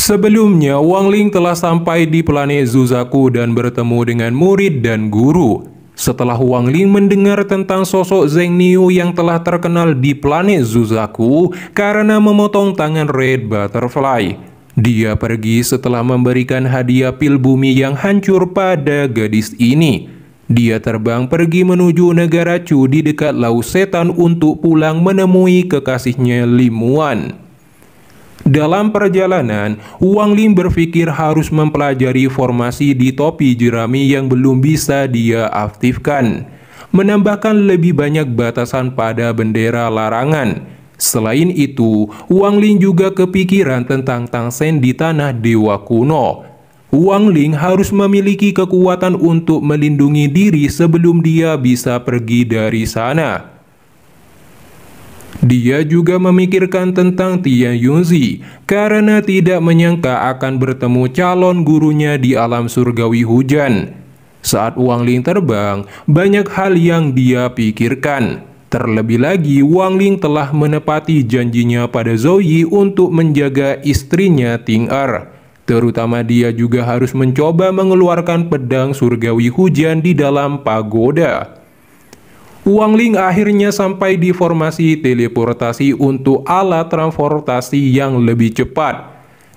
Sebelumnya, Wang Ling telah sampai di planet Zuzaku dan bertemu dengan murid dan guru. Setelah Wang Ling mendengar tentang sosok Zheng Niu yang telah terkenal di planet Zuzaku karena memotong tangan Red Butterfly, dia pergi setelah memberikan hadiah pil bumi yang hancur pada gadis ini. Dia terbang pergi menuju negara Chu di dekat Laut Setan untuk pulang menemui kekasihnya Limuan. Dalam perjalanan, Wang Ling berpikir harus mempelajari formasi di topi jerami yang belum bisa dia aktifkan, menambahkan lebih banyak batasan pada bendera larangan. Selain itu, Wang Ling juga kepikiran tentang Tang Sen di tanah dewa kuno. Wang Ling harus memiliki kekuatan untuk melindungi diri sebelum dia bisa pergi dari sana. Dia juga memikirkan tentang Tian Yunzi karena tidak menyangka akan bertemu calon gurunya di alam surgawi hujan. Saat Wang Ling terbang, banyak hal yang dia pikirkan. Terlebih lagi, Wang Ling telah menepati janjinya pada Zoe untuk menjaga istrinya Ting Er. Terutama dia juga harus mencoba mengeluarkan pedang surgawi hujan di dalam pagoda. Wang Ling akhirnya sampai di formasi teleportasi untuk alat transportasi yang lebih cepat.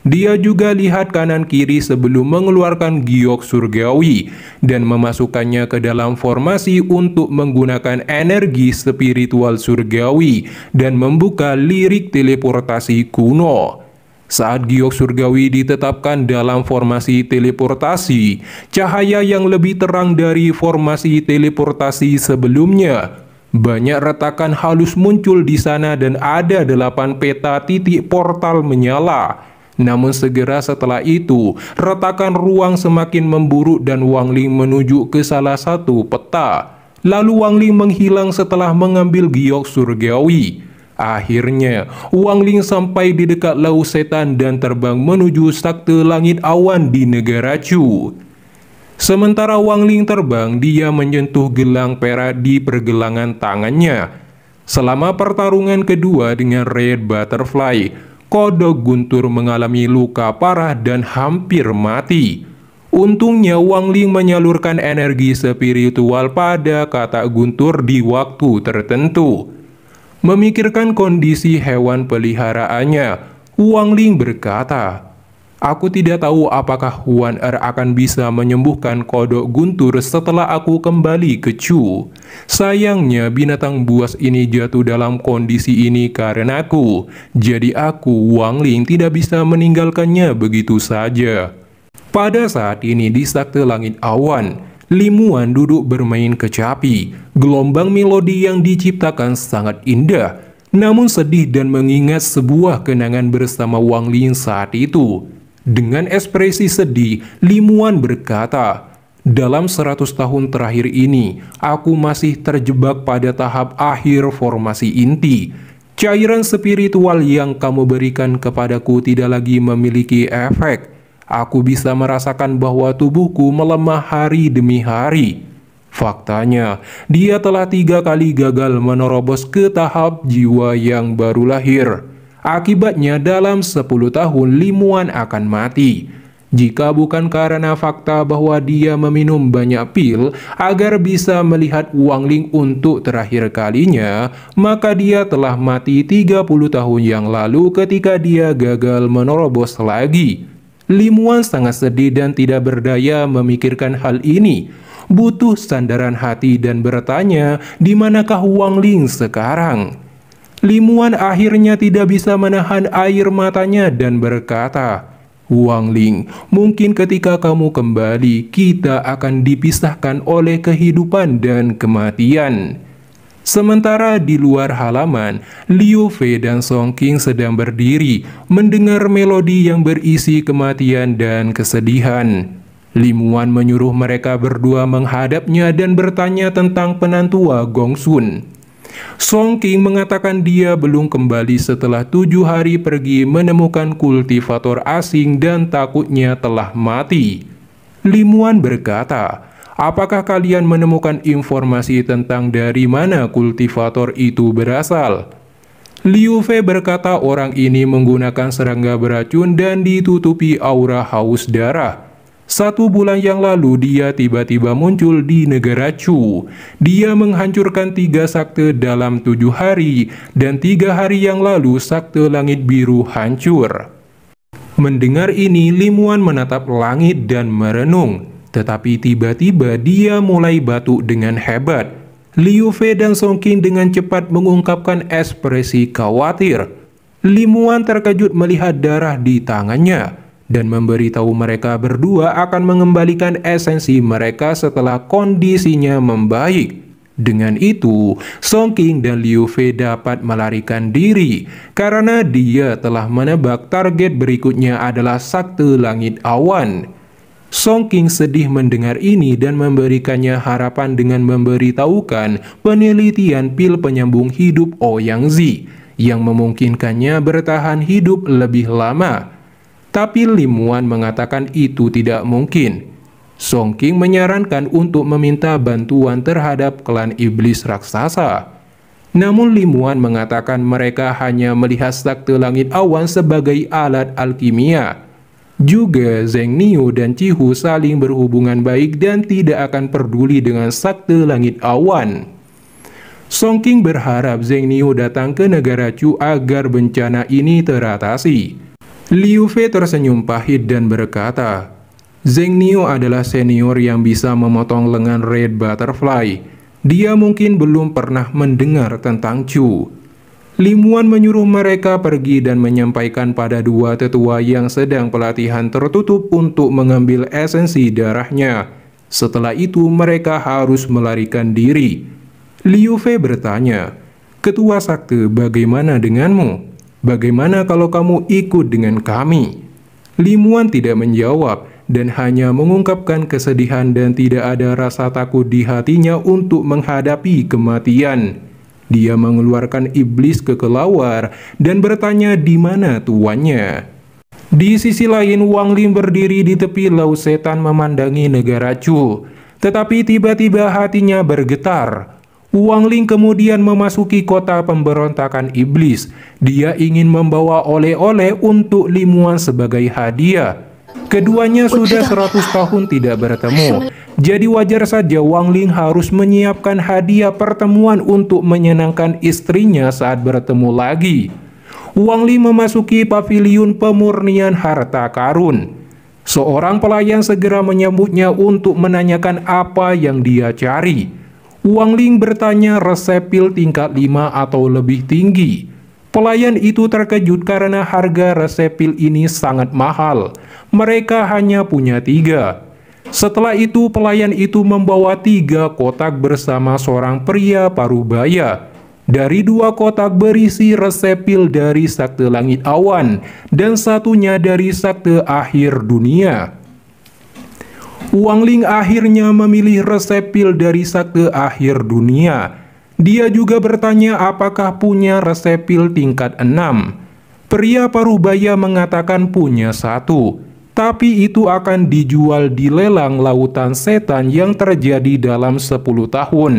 Dia juga lihat kanan kiri sebelum mengeluarkan giok surgawi dan memasukkannya ke dalam formasi untuk menggunakan energi spiritual surgawi dan membuka lirik teleportasi kuno. Saat giok surgawi ditetapkan dalam formasi teleportasi, cahaya yang lebih terang dari formasi teleportasi sebelumnya. Banyak retakan halus muncul di sana dan ada 8 peta titik portal menyala. Namun segera setelah itu, retakan ruang semakin memburuk dan Wang Ling menuju ke salah satu peta. Lalu Wang Ling menghilang setelah mengambil giok surgawi. Akhirnya, Wang Ling sampai di dekat Laut Setan dan terbang menuju sakte langit awan di negara Chu. Sementara Wang Ling terbang, dia menyentuh gelang perak di pergelangan tangannya. Selama pertarungan kedua dengan Red Butterfly, kodok Guntur mengalami luka parah dan hampir mati. Untungnya Wang Ling menyalurkan energi spiritual pada katak Guntur di waktu tertentu. Memikirkan kondisi hewan peliharaannya, Wang Ling berkata, "Aku tidak tahu apakah Huan Er akan bisa menyembuhkan kodok Guntur setelah aku kembali ke Chu. Sayangnya binatang buas ini jatuh dalam kondisi ini karena aku. Jadi aku, Wang Ling, tidak bisa meninggalkannya begitu saja." Pada saat ini di sakte langit awan, Limuan duduk bermain kecapi. Gelombang melodi yang diciptakan sangat indah, namun sedih dan mengingat sebuah kenangan bersama Wang Ling saat itu. Dengan ekspresi sedih, Limuan berkata, "Dalam 100 tahun terakhir ini, aku masih terjebak pada tahap akhir formasi inti. Cairan spiritual yang kamu berikan kepadaku tidak lagi memiliki efek. Aku bisa merasakan bahwa tubuhku melemah hari demi hari." Faktanya, dia telah 3 kali gagal menerobos ke tahap jiwa yang baru lahir. Akibatnya dalam 10 tahun Limuan akan mati. Jika bukan karena fakta bahwa dia meminum banyak pil agar bisa melihat Wang Ling untuk terakhir kalinya, maka dia telah mati 30 tahun yang lalu ketika dia gagal menerobos lagi. Limuan sangat sedih dan tidak berdaya memikirkan hal ini. Butuh sandaran hati dan bertanya, di manakah Wang Ling sekarang? Limuan akhirnya tidak bisa menahan air matanya dan berkata, "Wang Ling, mungkin ketika kamu kembali, kita akan dipisahkan oleh kehidupan dan kematian." Sementara di luar halaman, Liu Fei dan Song Qing sedang berdiri, mendengar melodi yang berisi kematian dan kesedihan. Limuan menyuruh mereka berdua menghadapnya dan bertanya tentang penantua Gong Sun. Song Qing mengatakan dia belum kembali setelah 7 hari pergi menemukan kultivator asing dan takutnya telah mati. Limuan berkata, "Apakah kalian menemukan informasi tentang dari mana kultivator itu berasal?" Liu Fei berkata orang ini menggunakan serangga beracun dan ditutupi aura haus darah. 1 bulan yang lalu dia tiba-tiba muncul di negara Chu. Dia menghancurkan 3 sakte dalam 7 hari dan 3 hari yang lalu sakte langit biru hancur. Mendengar ini, Limuan menatap langit dan merenung. Tetapi tiba-tiba dia mulai batuk dengan hebat. Liu Fei dan Song Qing dengan cepat mengungkapkan ekspresi khawatir. Limuan terkejut melihat darah di tangannya dan memberitahu mereka berdua akan mengembalikan esensi mereka setelah kondisinya membaik. Dengan itu, Song Qing dan Liu Fei dapat melarikan diri karena dia telah menebak target berikutnya adalah sakte langit awan. Song Qing sedih mendengar ini dan memberikannya harapan dengan memberitahukan penelitian pil penyambung hidup Ouyang Zi yang memungkinkannya bertahan hidup lebih lama. Tapi Limuan mengatakan itu tidak mungkin. Song Qing menyarankan untuk meminta bantuan terhadap klan iblis raksasa. Namun Limuan mengatakan mereka hanya melihat sakte langit awan sebagai alat alkimia. Juga Zheng Niu dan Cihu saling berhubungan baik dan tidak akan peduli dengan sakte langit awan. Song Qing berharap Zheng Niu datang ke negara Chu agar bencana ini teratasi. Liu Fei tersenyum pahit dan berkata, Zheng Niu adalah senior yang bisa memotong lengan Red Butterfly. Dia mungkin belum pernah mendengar tentang Chu. Limuan menyuruh mereka pergi dan menyampaikan pada 2 tetua yang sedang pelatihan tertutup untuk mengambil esensi darahnya. Setelah itu mereka harus melarikan diri. Liu Fei bertanya, Ketua Sakte, bagaimana denganmu? Bagaimana kalau kamu ikut dengan kami? Limuan tidak menjawab dan hanya mengungkapkan kesedihan dan tidak ada rasa takut di hatinya untuk menghadapi kematian. Dia mengeluarkan iblis ke kelawar dan bertanya di mana tuannya. Di sisi lain, Wang Ling berdiri di tepi laut setan memandangi negara Chu. Tetapi tiba-tiba hatinya bergetar. Wang Ling kemudian memasuki kota pemberontakan iblis. Dia ingin membawa oleh-oleh untuk Limuan sebagai hadiah. Keduanya sudah 100 tahun tidak bertemu. Jadi wajar saja Wang Ling harus menyiapkan hadiah pertemuan untuk menyenangkan istrinya saat bertemu lagi. Wang Ling memasuki paviliun pemurnian harta karun. Seorang pelayan segera menyambutnya untuk menanyakan apa yang dia cari. Wang Ling bertanya resep pil tingkat 5 atau lebih tinggi. Pelayan itu terkejut karena harga resep pil ini sangat mahal. Mereka hanya punya 3. Setelah itu pelayan itu membawa 3 kotak bersama seorang pria parubaya. Dari 2 kotak berisi resep pil dari sakte langit awan dan satunya dari sakte akhir dunia. Wang Ling akhirnya memilih resep pil dari sakte akhir dunia. Dia juga bertanya apakah punya resep pil tingkat 6. Pria parubaya mengatakan punya 1. Tapi itu akan dijual di lelang lautan setan yang terjadi dalam 10 tahun.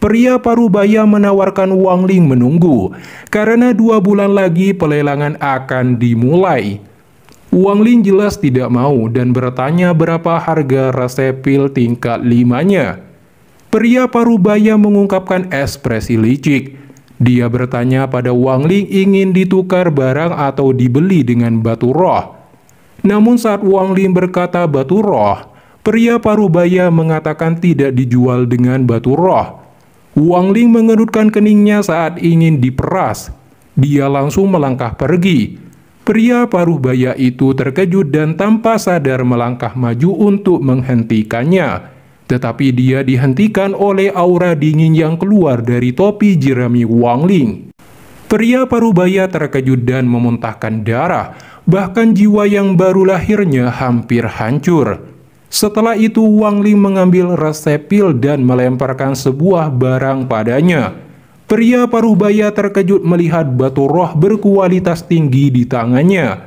Pria parubaya menawarkan Wang Ling menunggu, karena 2 bulan lagi pelelangan akan dimulai. Wang Ling jelas tidak mau dan bertanya berapa harga resep pil tingkat 5-nya. Pria parubaya mengungkapkan ekspresi licik. Dia bertanya pada Wang Ling ingin ditukar barang atau dibeli dengan batu roh. Namun saat Wang Ling berkata batu roh, pria parubaya mengatakan tidak dijual dengan batu roh. Wang Ling mengerutkan keningnya saat ingin diperas. Dia langsung melangkah pergi. Pria parubaya itu terkejut dan tanpa sadar melangkah maju untuk menghentikannya. Tetapi dia dihentikan oleh aura dingin yang keluar dari topi jerami Wang Ling. Pria parubaya terkejut dan memuntahkan darah. Bahkan jiwa yang baru lahirnya hampir hancur. Setelah itu Wang Ling mengambil resep pil dan melemparkan sebuah barang padanya. Pria parubaya terkejut melihat batu roh berkualitas tinggi di tangannya.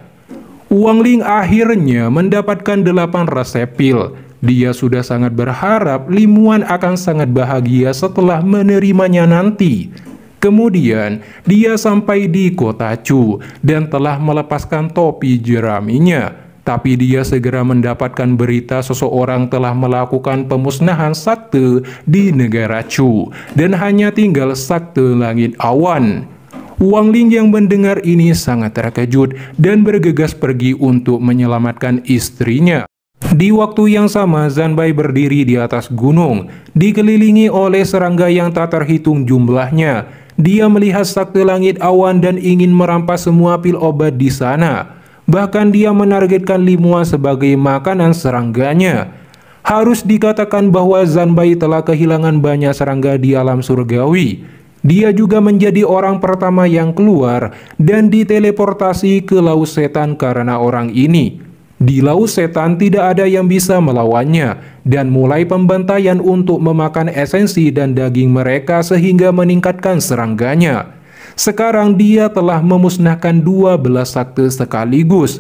Wang Ling akhirnya mendapatkan 8 resep pil. Dia sudah sangat berharap Limuan akan sangat bahagia setelah menerimanya nanti. Kemudian, dia sampai di kota Chu dan telah melepaskan topi jeraminya. Tapi dia segera mendapatkan berita seseorang telah melakukan pemusnahan sakte di negara Chu dan hanya tinggal sakte langit awan. Wang Ling yang mendengar ini sangat terkejut dan bergegas pergi untuk menyelamatkan istrinya. Di waktu yang sama, Zanbai berdiri di atas gunung, dikelilingi oleh serangga yang tak terhitung jumlahnya. Dia melihat sakte langit awan dan ingin merampas semua pil obat di sana. Bahkan dia menargetkan Limua sebagai makanan serangganya. Harus dikatakan bahwa Zanbai telah kehilangan banyak serangga di alam surgawi. Dia juga menjadi orang pertama yang keluar dan diteleportasi ke Laut Setan karena orang ini. Di Laut Setan tidak ada yang bisa melawannya dan mulai pembantaian untuk memakan esensi dan daging mereka sehingga meningkatkan serangganya. Sekarang dia telah memusnahkan 12 sakte sekaligus.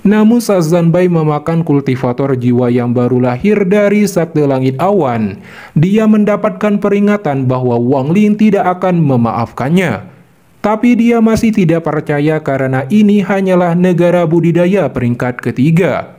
Namun saat Zanbai memakan kultivator jiwa yang baru lahir dari sakte langit awan, dia mendapatkan peringatan bahwa Wang Ling tidak akan memaafkannya. Tapi dia masih tidak percaya karena ini hanyalah negara budidaya peringkat ketiga.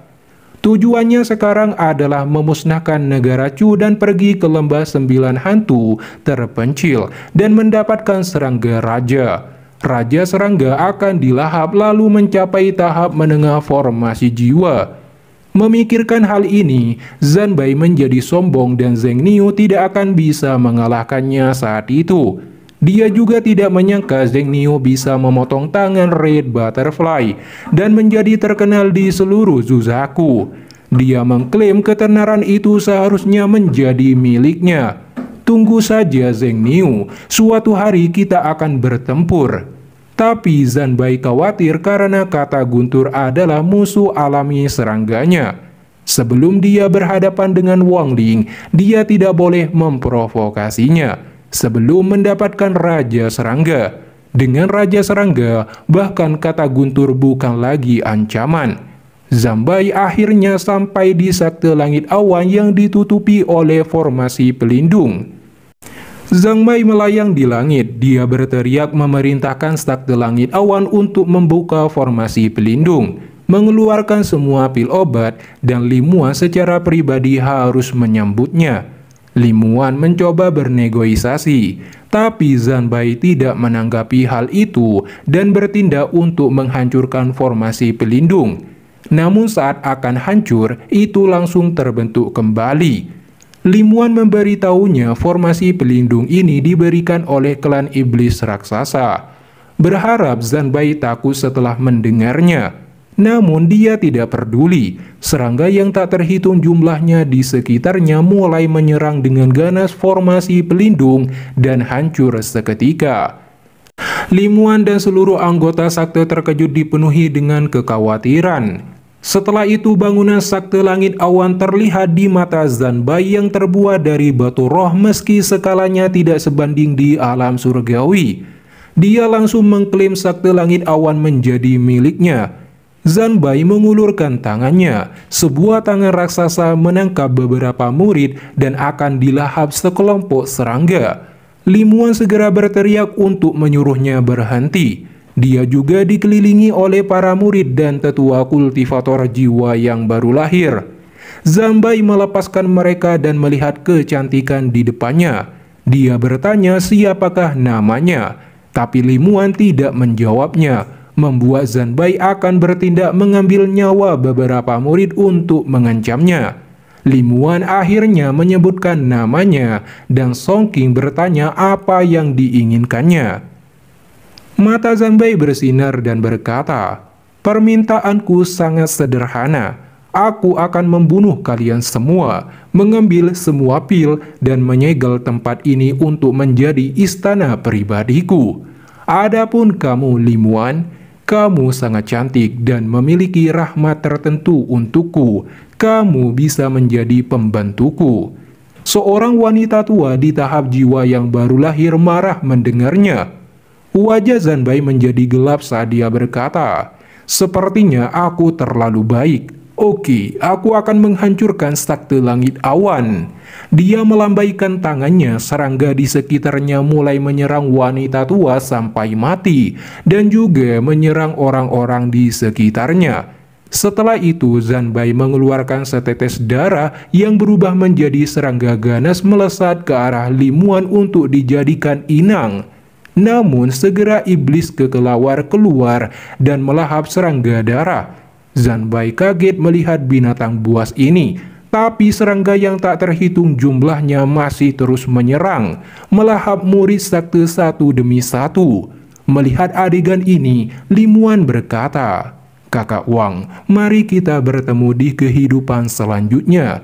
Tujuannya sekarang adalah memusnahkan negara Chu dan pergi ke lembah 9 hantu terpencil dan mendapatkan serangga raja. Raja serangga akan dilahap lalu mencapai tahap menengah formasi jiwa. Memikirkan hal ini, Zanbai menjadi sombong dan Zheng Niu tidak akan bisa mengalahkannya saat itu. Dia juga tidak menyangka Zheng Niu bisa memotong tangan Red Butterfly dan menjadi terkenal di seluruh Zuzaku. Dia mengklaim ketenaran itu seharusnya menjadi miliknya. Tunggu saja Zheng Niu, suatu hari kita akan bertempur. Tapi Zanbai khawatir karena kata guntur adalah musuh alami serangganya. Sebelum dia berhadapan dengan Wang Ling, dia tidak boleh memprovokasinya. Sebelum mendapatkan Raja Serangga. Dengan Raja Serangga, bahkan kata guntur bukan lagi ancaman. Zanbai akhirnya sampai di sakte langit awan yang ditutupi oleh formasi pelindung. Zanbai melayang di langit, dia berteriak memerintahkan sakte langit awan untuk membuka formasi pelindung, mengeluarkan semua pil obat, dan Limua secara pribadi harus menyambutnya. Limuan mencoba bernegosiasi, tapi Zanbai tidak menanggapi hal itu dan bertindak untuk menghancurkan formasi pelindung. Namun saat akan hancur, itu langsung terbentuk kembali. Limuan memberitahunya formasi pelindung ini diberikan oleh klan iblis raksasa. Berharap Zanbai takut setelah mendengarnya. Namun dia tidak peduli, serangga yang tak terhitung jumlahnya di sekitarnya mulai menyerang dengan ganas formasi pelindung dan hancur seketika. Limuan dan seluruh anggota sakte terkejut dipenuhi dengan kekhawatiran. Setelah itu bangunan sakte langit awan terlihat di mata Zanbai yang terbuat dari batu roh meski skalanya tidak sebanding di alam surgawi. Dia langsung mengklaim sakte langit awan menjadi miliknya. Zanbai mengulurkan tangannya, sebuah tangan raksasa menangkap beberapa murid dan akan dilahap sekelompok serangga. Limuan segera berteriak untuk menyuruhnya berhenti. Dia juga dikelilingi oleh para murid dan tetua kultivator jiwa yang baru lahir. Zanbai melepaskan mereka dan melihat kecantikan di depannya. Dia bertanya siapakah namanya, tapi Limuan tidak menjawabnya. Membuat Zanbai akan bertindak mengambil nyawa beberapa murid untuk mengancamnya. Limuan akhirnya menyebutkan namanya dan Song Qing bertanya apa yang diinginkannya. Mata Zanbai bersinar dan berkata, "Permintaanku sangat sederhana. Aku akan membunuh kalian semua, mengambil semua pil dan menyegel tempat ini untuk menjadi istana pribadiku. Adapun kamu Limuan, kamu sangat cantik dan memiliki rahmat tertentu untukku. Kamu bisa menjadi pembantuku." Seorang wanita tua di tahap jiwa yang baru lahir marah mendengarnya. Wajah Zanbai menjadi gelap saat dia berkata, "Sepertinya aku terlalu baik. Oke, aku akan menghancurkan sakte langit awan. Dia melambaikan tangannya, serangga di sekitarnya mulai menyerang wanita tua sampai mati, dan juga menyerang orang-orang di sekitarnya. Setelah itu, Zanbai mengeluarkan setetes darah yang berubah menjadi serangga ganas melesat ke arah Limuan untuk dijadikan inang. Namun, segera iblis kekelawar keluar dan melahap serangga darah. Zanbai kaget melihat binatang buas ini, tapi serangga yang tak terhitung jumlahnya masih terus menyerang, melahap murid sakte satu demi satu. Melihat adegan ini, Limuan berkata, "Kakak Wang, mari kita bertemu di kehidupan selanjutnya."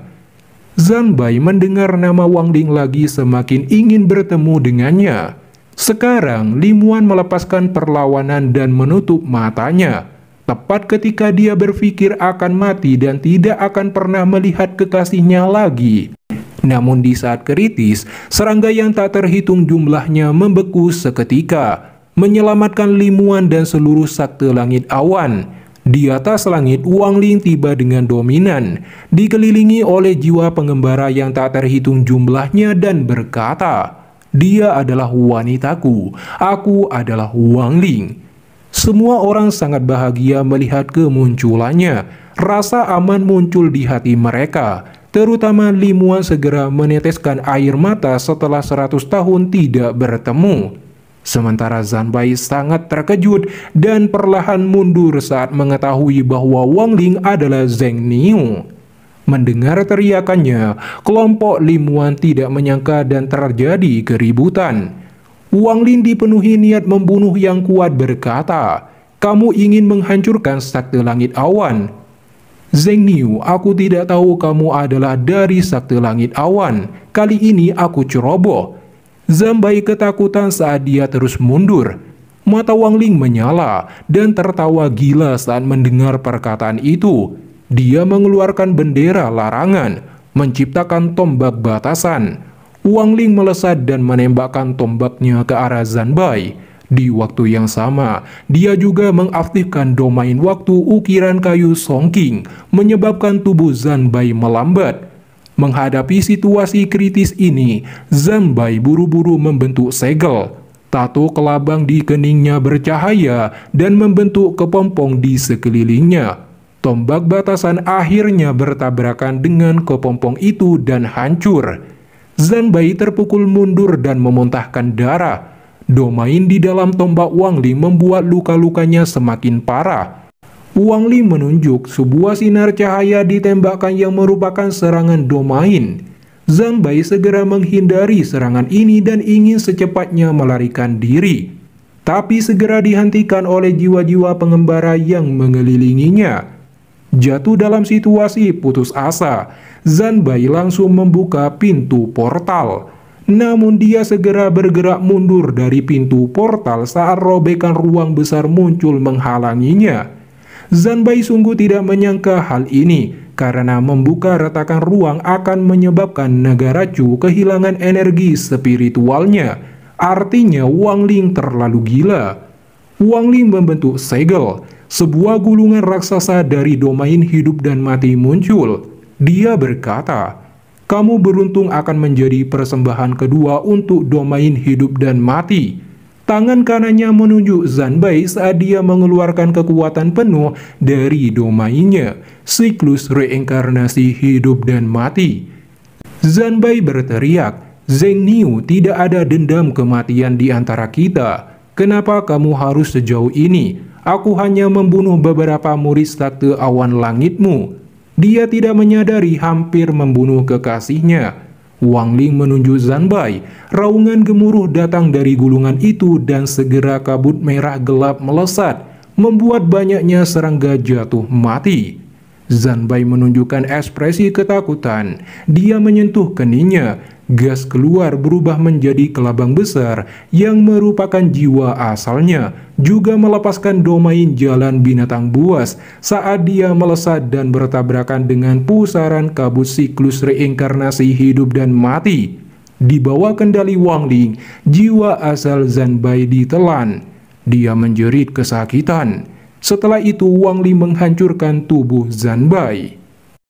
Zanbai mendengar nama Wang Ling lagi semakin ingin bertemu dengannya. Sekarang, Limuan melepaskan perlawanan dan menutup matanya. Tepat ketika dia berpikir akan mati dan tidak akan pernah melihat kekasihnya lagi. Namun di saat kritis, serangga yang tak terhitung jumlahnya membeku seketika, menyelamatkan Limuan dan seluruh sakte langit awan. Di atas langit, Wang Ling tiba dengan dominan, dikelilingi oleh jiwa pengembara yang tak terhitung jumlahnya dan berkata, "Dia adalah wanitaku, aku adalah Wang Ling." Semua orang sangat bahagia melihat kemunculannya. Rasa aman muncul di hati mereka. Terutama Limuan segera meneteskan air mata setelah 100 tahun tidak bertemu. Sementara Zanbai sangat terkejut dan perlahan mundur saat mengetahui bahwa Wang Ling adalah Zheng Niu. Mendengar teriakannya, kelompok Limuan tidak menyangka dan terjadi keributan. Wang Ling dipenuhi niat membunuh yang kuat berkata, "Kamu ingin menghancurkan sakte langit awan?" "Zheng Niu, aku tidak tahu kamu adalah dari sakte langit awan. Kali ini aku ceroboh." Zanbai ketakutan saat dia terus mundur. Mata Wang Ling menyala dan tertawa gila saat mendengar perkataan itu. Dia mengeluarkan bendera larangan, menciptakan tombak batasan. Wang Ling melesat dan menembakkan tombaknya ke arah Zanbai. Di waktu yang sama, dia juga mengaktifkan domain waktu ukiran kayu Songking, menyebabkan tubuh Zanbai melambat. Menghadapi situasi kritis ini, Zanbai buru-buru membentuk segel. Tato kelabang di keningnya bercahaya dan membentuk kepompong di sekelilingnya. Tombak batasan akhirnya bertabrakan dengan kepompong itu dan hancur. Zanbai terpukul mundur dan memuntahkan darah. Domain di dalam tombak Wang Ling membuat luka-lukanya semakin parah. Wang Ling menunjuk sebuah sinar cahaya ditembakkan yang merupakan serangan domain. Zanbai segera menghindari serangan ini dan ingin secepatnya melarikan diri. Tapi segera dihentikan oleh jiwa-jiwa pengembara yang mengelilinginya. Jatuh dalam situasi putus asa, Zanbai langsung membuka pintu portal. Namun dia segera bergerak mundur dari pintu portal saat robekan ruang besar muncul menghalanginya. Zanbai sungguh tidak menyangka hal ini, karena membuka retakan ruang akan menyebabkan negara Chu kehilangan energi spiritualnya. Artinya Wang Ling terlalu gila. Wang Ling membentuk segel. Sebuah gulungan raksasa dari domain hidup dan mati muncul. Dia berkata, "Kamu beruntung akan menjadi persembahan kedua untuk domain hidup dan mati." Tangan kanannya menunjuk Zanbai saat dia mengeluarkan kekuatan penuh dari domainnya, siklus reinkarnasi hidup dan mati. Zanbai berteriak, "Zheng Niu, tidak ada dendam kematian di antara kita. Kenapa kamu harus sejauh ini? Aku hanya membunuh beberapa murid sakte awan langitmu." Dia tidak menyadari hampir membunuh kekasihnya. Wang Ling menunjuk Zanbai. Raungan gemuruh datang dari gulungan itu dan segera kabut merah gelap melesat, membuat banyaknya serangga jatuh mati. Zanbai menunjukkan ekspresi ketakutan. Dia menyentuh keningnya. Gas keluar berubah menjadi kelabang besar yang merupakan jiwa asalnya, juga melepaskan domain jalan binatang buas saat dia melesat dan bertabrakan dengan pusaran kabut siklus reinkarnasi hidup dan mati. Di bawah kendali Wang Ling, jiwa asal Zanbai ditelan. Dia menjerit kesakitan. Setelah itu Wang Li menghancurkan tubuh Zanbai.